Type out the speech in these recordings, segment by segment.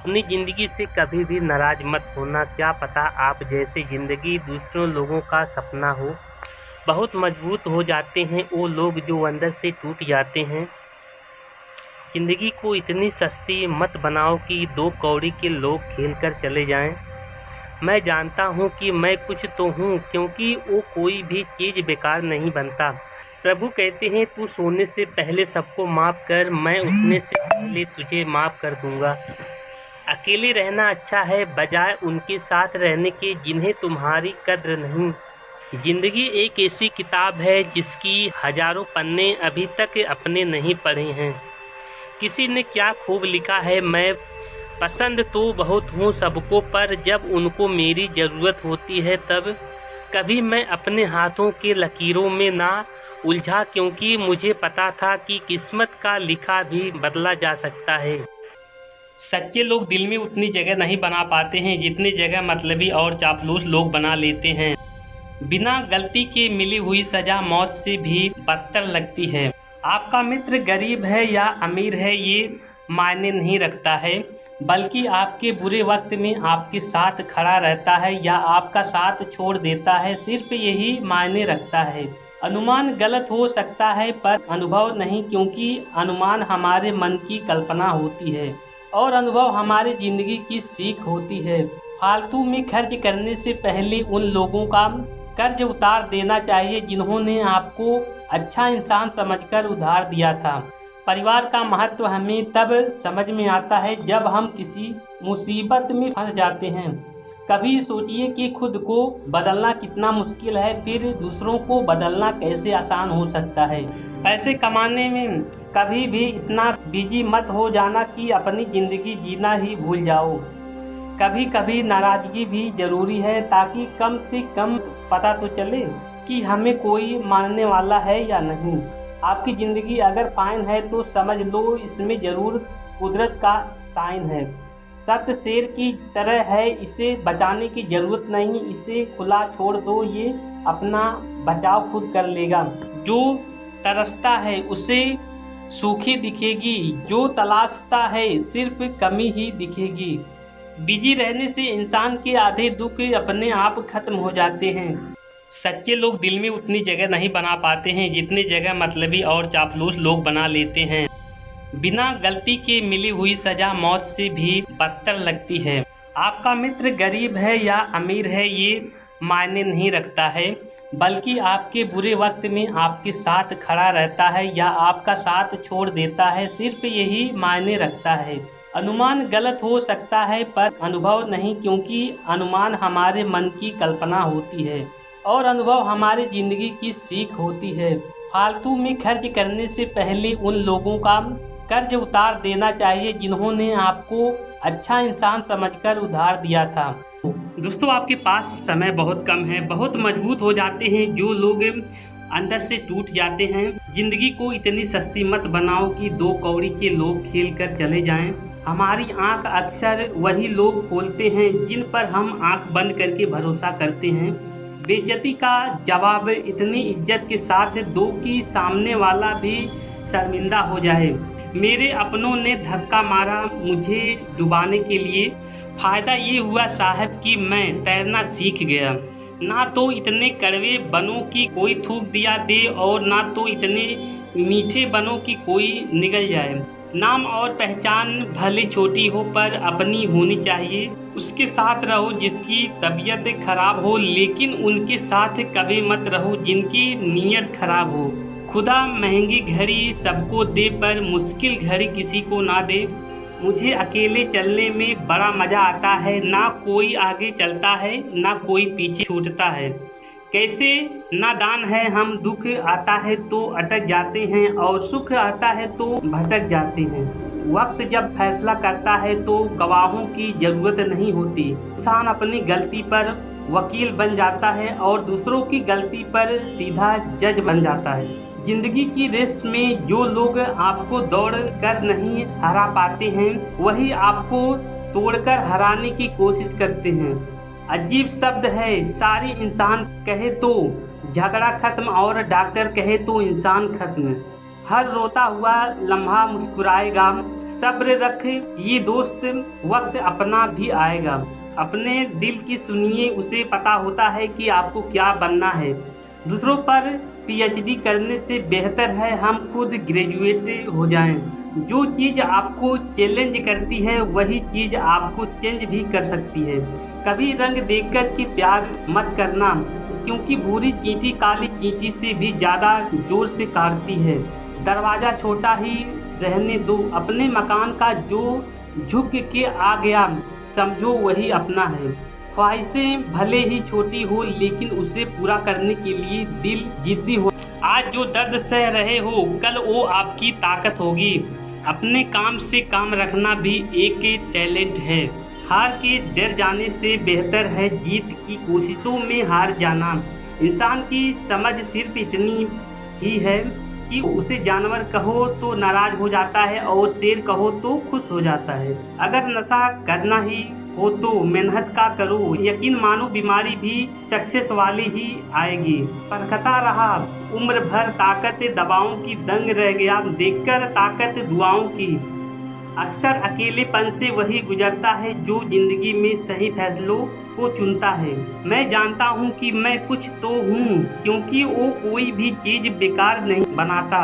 अपनी ज़िंदगी से कभी भी नाराज़ मत होना। क्या पता आप जैसे ज़िंदगी दूसरों लोगों का सपना हो। बहुत मजबूत हो जाते हैं वो लोग जो अंदर से टूट जाते हैं। ज़िंदगी को इतनी सस्ती मत बनाओ कि दो कौड़ी के लोग खेल कर चले जाएं। मैं जानता हूँ कि मैं कुछ तो हूँ, क्योंकि वो कोई भी चीज़ बेकार नहीं बनता। प्रभु कहते हैं, तू सोने से पहले सबको माफ़ कर, मैं उठने से पहले तुझे माफ़ कर दूंगा। अकेले रहना अच्छा है बजाय उनके साथ रहने के जिन्हें तुम्हारी कद्र नहीं। जिंदगी एक ऐसी किताब है जिसकी हजारों पन्ने अभी तक अपने नहीं पढ़े हैं। किसी ने क्या खूब लिखा है, मैं पसंद तो बहुत हूँ सबको, पर जब उनको मेरी ज़रूरत होती है तब कभी मैं अपने हाथों के लकीरों में ना उलझा, क्योंकि मुझे पता था कि किस्मत का लिखा भी बदला जा सकता है। सच्चे लोग दिल में उतनी जगह नहीं बना पाते हैं जितनी जगह मतलबी और चापलूस लोग बना लेते हैं। बिना गलती के मिली हुई सज़ा मौत से भी बदतर लगती है। आपका मित्र गरीब है या अमीर है ये मायने नहीं रखता है, बल्कि आपके बुरे वक्त में आपके साथ खड़ा रहता है या आपका साथ छोड़ देता है, सिर्फ यही मायने रखता है। अनुमान गलत हो सकता है पर अनुभव नहीं, क्योंकि अनुमान हमारे मन की कल्पना होती है और अनुभव हमारी ज़िंदगी की सीख होती है। फालतू में खर्च करने से पहले उन लोगों का कर्ज उतार देना चाहिए जिन्होंने आपको अच्छा इंसान समझकर उधार दिया था। परिवार का महत्व हमें तब समझ में आता है जब हम किसी मुसीबत में फंस जाते हैं। कभी सोचिए कि खुद को बदलना कितना मुश्किल है, फिर दूसरों को बदलना कैसे आसान हो सकता है। पैसे कमाने में कभी भी इतना बिजी मत हो जाना कि अपनी ज़िंदगी जीना ही भूल जाओ। कभी कभी नाराज़गी भी ज़रूरी है, ताकि कम से कम पता तो चले कि हमें कोई मानने वाला है या नहीं। आपकी ज़िंदगी अगर फाइन है तो समझ लो इसमें ज़रूर कुदरत का साइन है। सत्य शेर की तरह है, इसे बचाने की ज़रूरत नहीं, इसे खुला छोड़ दो, ये अपना बचाव खुद कर लेगा। जो तरसता है उसे सूखी दिखेगी, जो तलाशता है सिर्फ कमी ही दिखेगी। बिजी रहने से इंसान के आधे दुख अपने आप खत्म हो जाते हैं। सच्चे लोग दिल में उतनी जगह नहीं बना पाते हैं जितनी जगह मतलबी और चापलूस लोग बना लेते हैं। बिना गलती के मिली हुई सज़ा मौत से भी बदतर लगती है। आपका मित्र गरीब है या अमीर है ये मायने नहीं रखता है, बल्कि आपके बुरे वक्त में आपके साथ खड़ा रहता है या आपका साथ छोड़ देता है, सिर्फ यही मायने रखता है। अनुमान गलत हो सकता है पर अनुभव नहीं, क्योंकि अनुमान हमारे मन की कल्पना होती है और अनुभव हमारी ज़िंदगी की सीख होती है। फालतू में खर्च करने से पहले उन लोगों का कर्ज उतार देना चाहिए जिन्होंने आपको अच्छा इंसान समझकर उधार दिया था। दोस्तों, आपके पास समय बहुत कम है। बहुत मजबूत हो जाते हैं जो लोग अंदर से टूट जाते हैं। जिंदगी को इतनी सस्ती मत बनाओ कि दो कौड़ी के लोग खेल कर चले जाएं। हमारी आंख अक्सर वही लोग खोलते हैं जिन पर हम आंख बंद करके भरोसा करते हैं। बेइज्जती का जवाब इतनी इज्जत के साथ दो कि सामने वाला भी शर्मिंदा हो जाए। मेरे अपनों ने धक्का मारा मुझे डुबाने के लिए। फ़ायदा ये हुआ साहब कि मैं तैरना सीख गया। ना तो इतने कड़वे बनो कि कोई थूक दिया दे और ना तो इतने मीठे बनो कि कोई निगल जाए। नाम और पहचान भले छोटी हो पर अपनी होनी चाहिए। उसके साथ रहो जिसकी तबीयत खराब हो, लेकिन उनके साथ कभी मत रहो जिनकी नीयत खराब हो। खुदा महंगी घड़ी सबको दे पर मुश्किल घड़ी किसी को ना दे। मुझे अकेले चलने में बड़ा मज़ा आता है, ना कोई आगे चलता है ना कोई पीछे छूटता है। कैसे नादान है हम, दुख आता है तो अटक जाते हैं और सुख आता है तो भटक जाते हैं। वक्त जब फैसला करता है तो गवाहों की ज़रूरत नहीं होती। इंसान अपनी गलती पर वकील बन जाता है और दूसरों की गलती पर सीधा जज बन जाता है। जिंदगी की रेस में जो लोग आपको दौड़ कर नहीं हरा पाते हैं, वही आपको तोड़कर हराने की कोशिश करते हैं। अजीब शब्द है, सारी इंसान कहे तो झगड़ा खत्म और डॉक्टर कहे तो इंसान खत्म। हर रोता हुआ लम्हा मुस्कुराएगा, सब्र रख ये दोस्त, वक्त अपना भी आएगा। अपने दिल की सुनिए, उसे पता होता है कि आपको क्या बनना है। दूसरों पर पीएचडी करने से बेहतर है हम खुद ग्रेजुएट हो जाएं। जो चीज़ आपको चैलेंज करती है वही चीज़ आपको चेंज भी कर सकती है। कभी रंग देखकर के प्यार मत करना, क्योंकि बुरी चींटी काली चींटी से भी ज़्यादा जोर से काटती है। दरवाज़ा छोटा ही रहने दो, अपने मकान का जो झुक के आ गया समझो वही अपना है। ख्वाहिशें भले ही छोटी हो लेकिन उसे पूरा करने के लिए दिल जिद्दी हो। आज जो दर्द सह रहे हो कल वो आपकी ताकत होगी। अपने काम से काम रखना भी एक टैलेंट है। हार के डर जाने से बेहतर है जीत की कोशिशों में हार जाना। इंसान की समझ सिर्फ इतनी ही है कि उसे जानवर कहो तो नाराज हो जाता है और शेर कहो तो खुश हो जाता है। अगर नशा करना ही हो तो मेहनत का करो, यकीन मानो बीमारी भी सक्सेस वाली ही आएगी। परखता रहा उम्र भर ताकत दबाओं की, दंग रह गया देखकर ताकत दुआओं की। अक्सर अकेलेपन से वही गुजरता है जो जिंदगी में सही फैसलों को चुनता है। मैं जानता हूँ कि मैं कुछ तो हूँ, क्योंकि वो कोई भी चीज बेकार नहीं बनाता।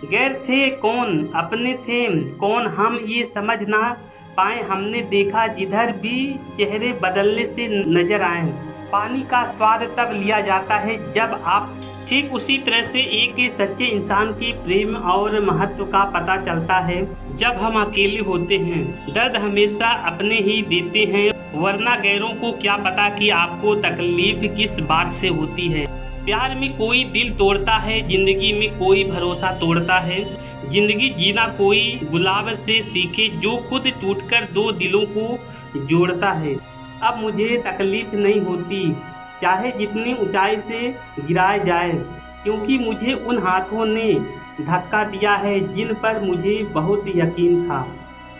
गैर थे कौन, अपने थे कौन, हम ये समझ ना पाए। हमने देखा जिधर भी चेहरे बदलने से नजर आए। पानी का स्वाद तब लिया जाता है जब आप, ठीक उसी तरह से एक सच्चे इंसान की प्रेम और महत्व का पता चलता है जब हम अकेले होते हैं। दर्द हमेशा अपने ही देते हैं, वरना गैरों को क्या पता कि आपको तकलीफ किस बात से होती है। प्यार में कोई दिल तोड़ता है, जिंदगी में कोई भरोसा तोड़ता है। जिंदगी जीना कोई गुलाब से सीखे जो खुद टूटकर दो दिलों को जोड़ता है। अब मुझे तकलीफ नहीं होती चाहे जितनी ऊंचाई से गिराया जाए, क्योंकि मुझे उन हाथों ने धक्का दिया है जिन पर मुझे बहुत यकीन था।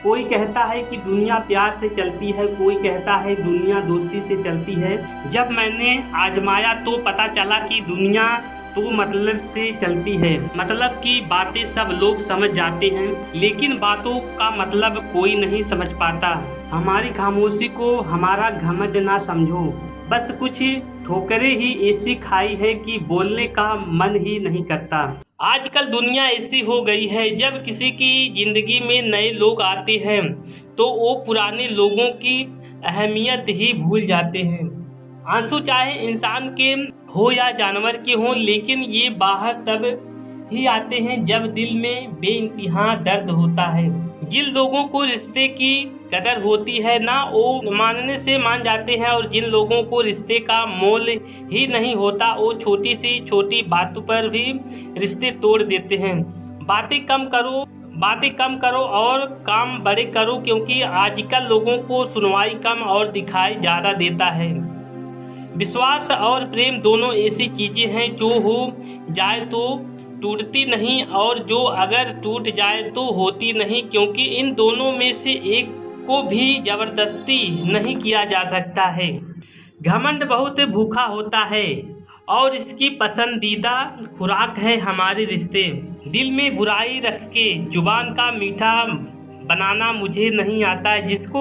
कोई कहता है कि दुनिया प्यार से चलती है, कोई कहता है दुनिया दोस्ती से चलती है। जब मैंने आजमाया तो पता चला कि दुनिया तो मतलब से चलती है। मतलब की बातें सब लोग समझ जाते हैं, लेकिन बातों का मतलब कोई नहीं समझ पाता। हमारी खामोशी को हमारा घमंड ना समझो, बस कुछ ठोकरें ही ऐसी खाई है कि बोलने का मन ही नहीं करता। आजकल दुनिया ऐसी हो गई है, जब किसी की जिंदगी में नए लोग आते हैं तो वो पुराने लोगों की अहमियत ही भूल जाते हैं। आंसू चाहे इंसान के हो या जानवर के हो, लेकिन ये बाहर तब ही आते हैं जब दिल में बेइंतहा दर्द होता है। जिन लोगों को रिश्ते की कदर होती है ना, वो मानने से मान जाते हैं, और जिन लोगों को रिश्ते का मोल ही नहीं होता वो छोटी सी छोटी बातों पर भी रिश्ते तोड़ देते हैं। बातें कम करो और काम बड़े करो, क्योंकि आजकल लोगों को सुनवाई कम और दिखाई ज़्यादा देता है। विश्वास और प्रेम दोनों ऐसी चीज़ें हैं जो हो जाए तो टूटती नहीं, और जो अगर टूट जाए तो होती नहीं, क्योंकि इन दोनों में से एक को भी जबरदस्ती नहीं किया जा सकता है। घमंड बहुत भूखा होता है और इसकी पसंदीदा खुराक है हमारे रिश्ते। दिल में बुराई रख के जुबान का मीठा बनाना मुझे नहीं आता है। जिसको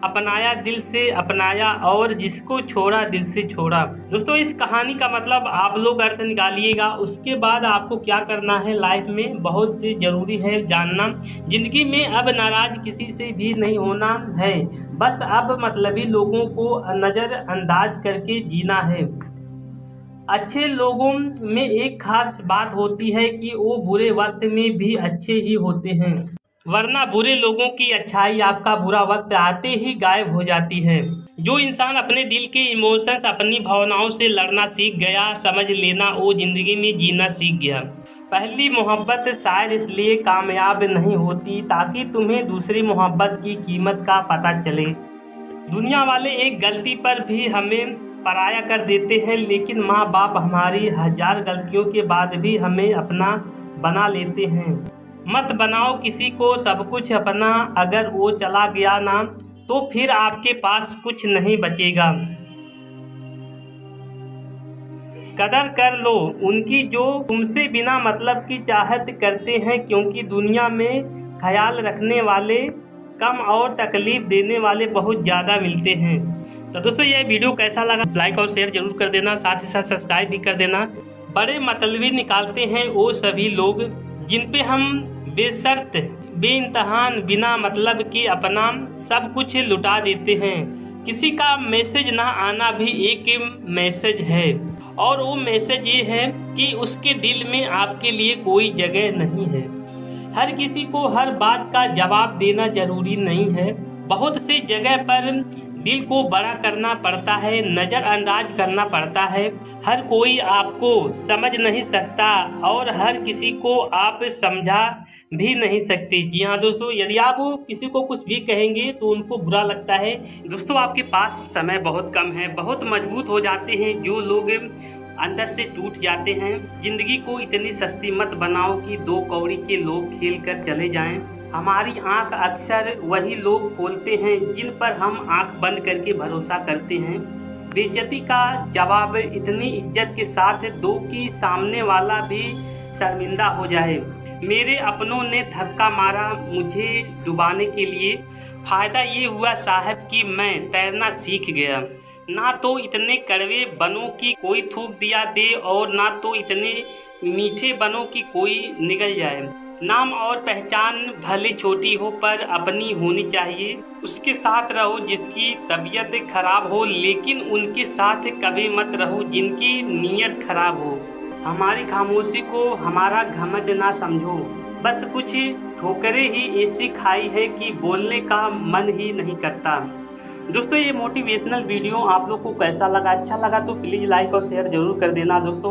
अपनाया दिल से अपनाया और जिसको छोड़ा दिल से छोड़ा। दोस्तों, इस कहानी का मतलब आप लोग अर्थ निकालिएगा, उसके बाद आपको क्या करना है लाइफ में बहुत ज़रूरी है जानना। ज़िंदगी में अब नाराज़ किसी से भी नहीं होना है, बस अब मतलबी लोगों को नज़रअंदाज करके जीना है। अच्छे लोगों में एक खास बात होती है कि वो बुरे वक्त में भी अच्छे ही होते हैं, वरना बुरे लोगों की अच्छाई आपका बुरा वक्त आते ही गायब हो जाती है। जो इंसान अपने दिल के इमोशंस, अपनी भावनाओं से लड़ना सीख गया, समझ लेना वो जिंदगी में जीना सीख गया। पहली मोहब्बत शायद इसलिए कामयाब नहीं होती ताकि तुम्हें दूसरी मोहब्बत की कीमत का पता चले। दुनिया वाले एक गलती पर भी हमें पराया कर देते हैं, लेकिन माँ बाप हमारी 1000 गलतियों के बाद भी हमें अपना बना लेते हैं। मत बनाओ किसी को सब कुछ अपना, अगर वो चला गया ना तो फिर आपके पास कुछ नहीं बचेगा। कदर कर लो उनकी जो तुमसे बिना मतलब की चाहत करते हैं, क्योंकि दुनिया में ख्याल रखने वाले कम और तकलीफ देने वाले बहुत ज़्यादा मिलते हैं। तो दोस्तों ये वीडियो कैसा लगा लाइक और शेयर जरूर कर देना, साथ ही साथ सब्सक्राइब भी कर देना। बड़े मतलबी निकालते हैं वो सभी लोग जिन पे हम बेशर्त बेइंतहान बिना मतलब के अपना सब कुछ लुटा देते हैं। किसी का मैसेज ना आना भी एक मैसेज है, और वो मैसेज ये है कि उसके दिल में आपके लिए कोई जगह नहीं है। हर किसी को हर बात का जवाब देना जरूरी नहीं है। बहुत से जगह पर दिल को बड़ा करना पड़ता है, नज़रअंदाज करना पड़ता है। हर कोई आपको समझ नहीं सकता और हर किसी को आप समझा भी नहीं सकते। जी हाँ दोस्तों, यदि आप किसी को कुछ भी कहेंगे तो उनको बुरा लगता है। दोस्तों आपके पास समय बहुत कम है। बहुत मजबूत हो जाते हैं जो लोग अंदर से टूट जाते हैं। जिंदगी को इतनी सस्ती मत बनाओ कि 2 कौड़ी के लोग खेल कर चले जाएं। हमारी आंख अक्सर वही लोग खोलते हैं जिन पर हम आंख बंद करके भरोसा करते हैं। बेइज्जती का जवाब इतनी इज्जत के साथ दो कि सामने वाला भी शर्मिंदा हो जाए। मेरे अपनों ने धक्का मारा मुझे डुबाने के लिए। फ़ायदा ये हुआ साहब कि मैं तैरना सीख गया। ना तो इतने कड़वे बनों की कोई थूक दिया दे और ना तो इतने मीठे बनों की कोई निगल जाए। नाम और पहचान भले छोटी हो पर अपनी होनी चाहिए। उसके साथ रहो जिसकी तबीयत खराब हो, लेकिन उनके साथ कभी मत रहो जिनकी नीयत खराब हो। हमारी खामोशी को हमारा घमंड ना समझो। बस कुछ ठोकरें ही ऐसी खाई है कि बोलने का मन ही नहीं करता। दोस्तों ये मोटिवेशनल वीडियो आप लोग को कैसा लगा? अच्छा लगा तो प्लीज़ लाइक और शेयर जरूर कर देना दोस्तों।